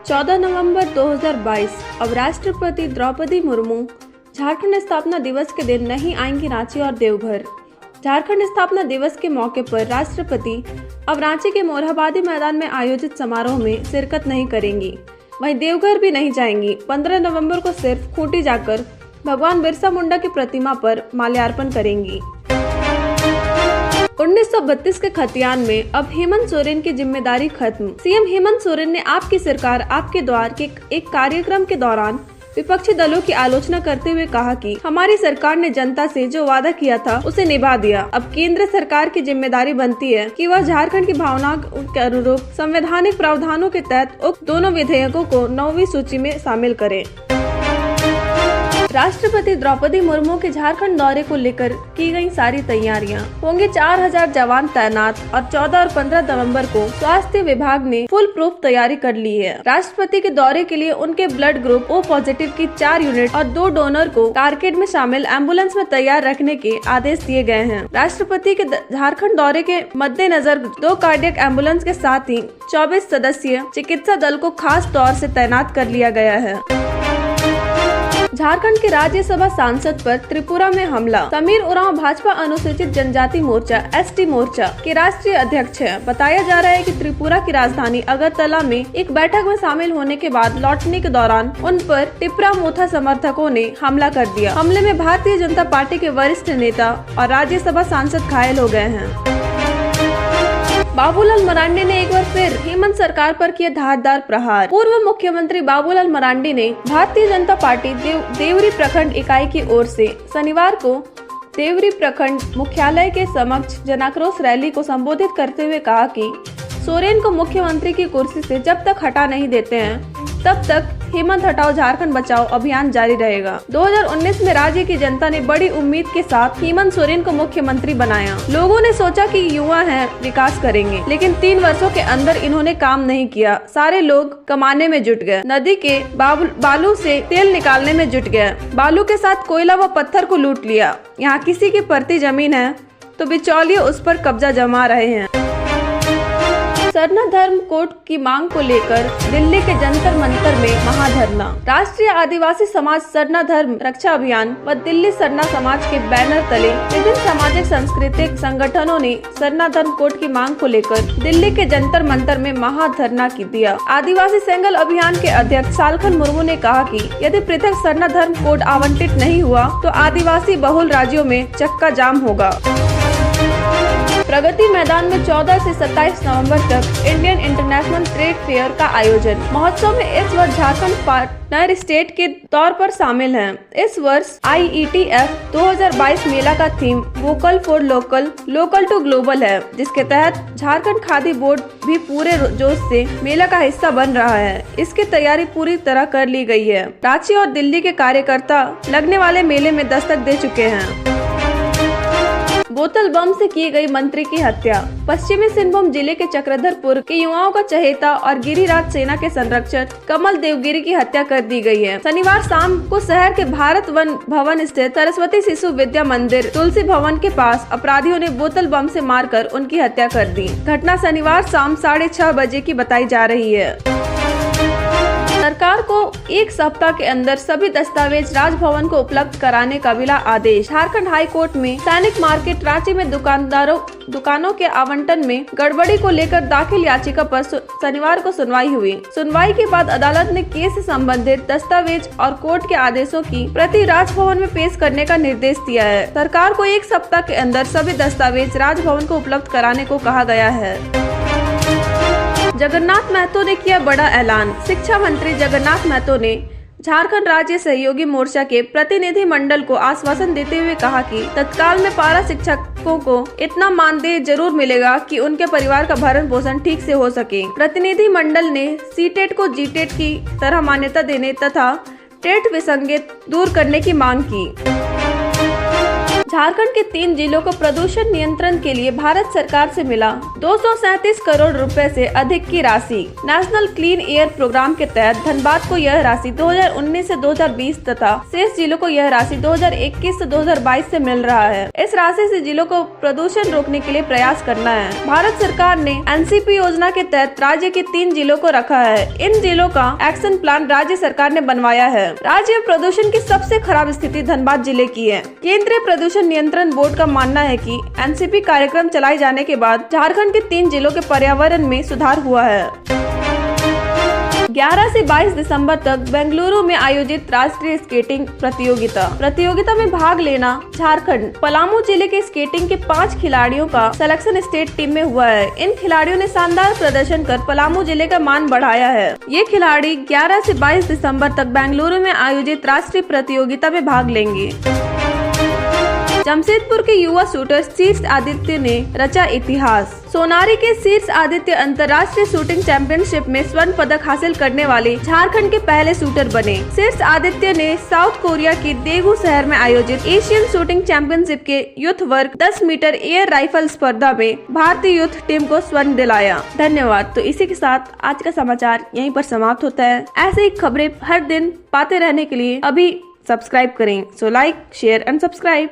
14 नवंबर 2022। अब राष्ट्रपति द्रौपदी मुर्मू झारखंड स्थापना दिवस के दिन नहीं आएंगी रांची और देवघर। झारखंड स्थापना दिवस के मौके पर राष्ट्रपति अब रांची के मोरहाबादी मैदान में आयोजित समारोह में शिरकत नहीं करेंगी। वहीं देवघर भी नहीं जाएंगी। 15 नवंबर को सिर्फ खूंटी जाकर भगवान बिरसा मुंडा की प्रतिमा पर माल्यार्पण करेंगी। 1932 के खतियान में अब हेमंत सोरेन की जिम्मेदारी खत्म। सीएम हेमंत सोरेन ने आपकी सरकार आपके द्वार के एक कार्यक्रम के दौरान विपक्षी दलों की आलोचना करते हुए कहा कि हमारी सरकार ने जनता से जो वादा किया था उसे निभा दिया। अब केंद्र सरकार की जिम्मेदारी बनती है कि वह झारखंड की भावनाओं के अनुरूप संवैधानिक प्रावधानों के तहत उक्त दोनों विधेयकों को 9वीं सूची में शामिल करे। राष्ट्रपति द्रौपदी मुर्मू के झारखंड दौरे को लेकर की गई सारी तैयारियां। होंगे 4000 जवान तैनात और 14 और 15 नवंबर को स्वास्थ्य विभाग ने फुल प्रूफ तैयारी कर ली है। राष्ट्रपति के दौरे के लिए उनके ब्लड ग्रुप O पॉजिटिव की 4 यूनिट और 2 डोनर को टारगेट में शामिल एम्बुलेंस में तैयार रखने के आदेश दिए गए हैं। राष्ट्रपति के झारखंड दौरे के मद्देनजर 2 कार्डियक एम्बुलेंस के साथ ही 24 सदस्यीय चिकित्सा दल को खास तौर से तैनात कर लिया गया है। झारखंड के राज्यसभा सांसद पर त्रिपुरा में हमला। समीर उरांव भाजपा अनुसूचित जनजाति मोर्चा ST मोर्चा के राष्ट्रीय अध्यक्ष हैं। बताया जा रहा है कि त्रिपुरा की राजधानी अगरतला में एक बैठक में शामिल होने के बाद लौटने के दौरान उन पर टिपरा मोथा समर्थकों ने हमला कर दिया। हमले में भारतीय जनता पार्टी के वरिष्ठ नेता और राज्यसभा सांसद घायल हो गए हैं। बाबूलाल मरांडी ने एक बार फिर हेमंत सरकार पर किया धारदार प्रहार। पूर्व मुख्यमंत्री बाबूलाल मरांडी ने भारतीय जनता पार्टी देवरी प्रखंड इकाई की ओर से शनिवार को देवरी प्रखंड मुख्यालय के समक्ष जनाक्रोश रैली को संबोधित करते हुए कहा कि सोरेन को मुख्यमंत्री की कुर्सी से जब तक हटा नहीं देते हैं तब तक हेमंत हटाओ झारखंड बचाओ अभियान जारी रहेगा। 2019 में राज्य की जनता ने बड़ी उम्मीद के साथ हेमंत सोरेन को मुख्यमंत्री बनाया। लोगों ने सोचा कि युवा हैं, विकास करेंगे, लेकिन 3 वर्षों के अंदर इन्होंने काम नहीं किया। सारे लोग कमाने में जुट गए, नदी के बालू से तेल निकालने में जुट गए, बालू के साथ कोयला व पत्थर को लूट लिया। यहाँ किसी की परती जमीन है तो बिचौलिए उस पर कब्जा जमा रहे हैं। सरना धर्म कोड की मांग को लेकर दिल्ली के जंतर मंतर में महाधरना। राष्ट्रीय आदिवासी समाज सरना धर्म रक्षा अभियान व दिल्ली सरना समाज के बैनर तले विभिन्न सामाजिक सांस्कृतिक संगठनों ने सरना धर्म कोड की मांग को लेकर दिल्ली के जंतर मंतर में महाधरना दिया। आदिवासी सेंगल अभियान के अध्यक्ष सालखन मुर्मू ने कहा कि यदि पृथक सरना धर्म कोड आवंटित नहीं हुआ तो आदिवासी बहुल राज्यों में चक्का जाम होगा। प्रगति मैदान में 14 से 27 नवंबर तक इंडियन इंटरनेशनल ट्रेड फेयर का आयोजन। महोत्सव में इस वर्ष झारखंड पार्टनर स्टेट के तौर पर शामिल है। इस वर्ष IETF 2022 मेला का theme vocal for local, local to global है, जिसके तहत झारखंड खादी बोर्ड भी पूरे जोश से मेला का हिस्सा बन रहा है। इसकी तैयारी पूरी तरह कर ली गई है। रांची और दिल्ली के कार्यकर्ता लगने वाले मेले में दस्तक दे चुके हैं। बोतल बम से की गई मंत्री की हत्या। पश्चिमी सिंहभूम जिले के चक्रधरपुर के युवाओं का चहेता और गिरिराज सेना के संरक्षक कमल देवगिरी की हत्या कर दी गई है। शनिवार शाम को शहर के भारत वन भवन स्थित सरस्वती शिशु विद्या मंदिर तुलसी भवन के पास अपराधियों ने बोतल बम से मारकर उनकी हत्या कर दी। घटना शनिवार शाम 6:30 बजे की बताई जा रही है। सरकार को 1 सप्ताह के अंदर सभी दस्तावेज राजभवन को उपलब्ध कराने का मिला आदेश। झारखंड हाई कोर्ट में सैनिक मार्केट रांची में दुकानों के आवंटन में गड़बड़ी को लेकर दाखिल याचिका पर शनिवार को सुनवाई हुई। सुनवाई के बाद अदालत ने केस से संबंधित दस्तावेज और कोर्ट के आदेशों की प्रति राजभवन में पेश करने का निर्देश दिया है। सरकार को 1 सप्ताह के अंदर सभी दस्तावेज राजभवन को उपलब्ध कराने को कहा गया है। जगन्नाथ महतो ने किया बड़ा ऐलान। शिक्षा मंत्री जगन्नाथ महतो ने झारखंड राज्य सहयोगी मोर्चा के प्रतिनिधि मंडल को आश्वासन देते हुए कहा कि तत्काल में पारा शिक्षकों को इतना मानदेय जरूर मिलेगा कि उनके परिवार का भरण पोषण ठीक से हो सके। प्रतिनिधि मंडल ने सीटेट को जीटेट की तरह मान्यता देने तथा टेट विसंगति दूर करने की मांग की। झारखंड के 3 जिलों को प्रदूषण नियंत्रण के लिए भारत सरकार से मिला 237 करोड़ रुपए से अधिक की राशि। नेशनल क्लीन एयर प्रोग्राम के तहत धनबाद को यह राशि 2019 से 2020 तथा शेष जिलों को यह राशि 2021 से 2022 से मिल रहा है। इस राशि से जिलों को प्रदूषण रोकने के लिए प्रयास करना है। भारत सरकार ने एनसीपी योजना के तहत राज्य के 3 जिलों को रखा है। इन जिलों का एक्शन प्लान राज्य सरकार ने बनवाया है। राज्य में प्रदूषण की सबसे खराब स्थिति धनबाद जिले की है। केंद्रीय प्रदूषण नियंत्रण बोर्ड का मानना है कि एनसीपी कार्यक्रम चलाए जाने के बाद झारखंड के 3 जिलों के पर्यावरण में सुधार हुआ है। 11 से 22 दिसंबर तक बेंगलुरु में आयोजित राष्ट्रीय स्केटिंग प्रतियोगिता में भाग लेना झारखंड पलामू जिले के स्केटिंग के 5 खिलाड़ियों का सिलेक्शन स्टेट टीम में हुआ है। इन खिलाड़ियों ने शानदार प्रदर्शन कर पलामू जिले का मान बढ़ाया है। ये खिलाड़ी 11 से 22 दिसंबर तक बेंगलुरु में आयोजित राष्ट्रीय प्रतियोगिता में भाग लेंगे। जमशेदपुर के युवा शूटर शीर्ष आदित्य ने रचा इतिहास। सोनारी के शीर्ष आदित्य अंतर्राष्ट्रीय शूटिंग चैंपियनशिप में स्वर्ण पदक हासिल करने वाले झारखंड के पहले शूटर बने। शीर्ष आदित्य ने साउथ कोरिया के देगू शहर में आयोजित एशियन शूटिंग चैंपियनशिप के यूथ वर्ग 10 मीटर एयर राइफल स्पर्धा में भारतीय यूथ टीम को स्वर्ण दिलाया। धन्यवाद। तो इसी के साथ आज का समाचार यहीं पर समाप्त होता है। ऐसे ही खबरें हर दिन पाते रहने के लिए अभी सब्सक्राइब करें। So like, share and subscribe.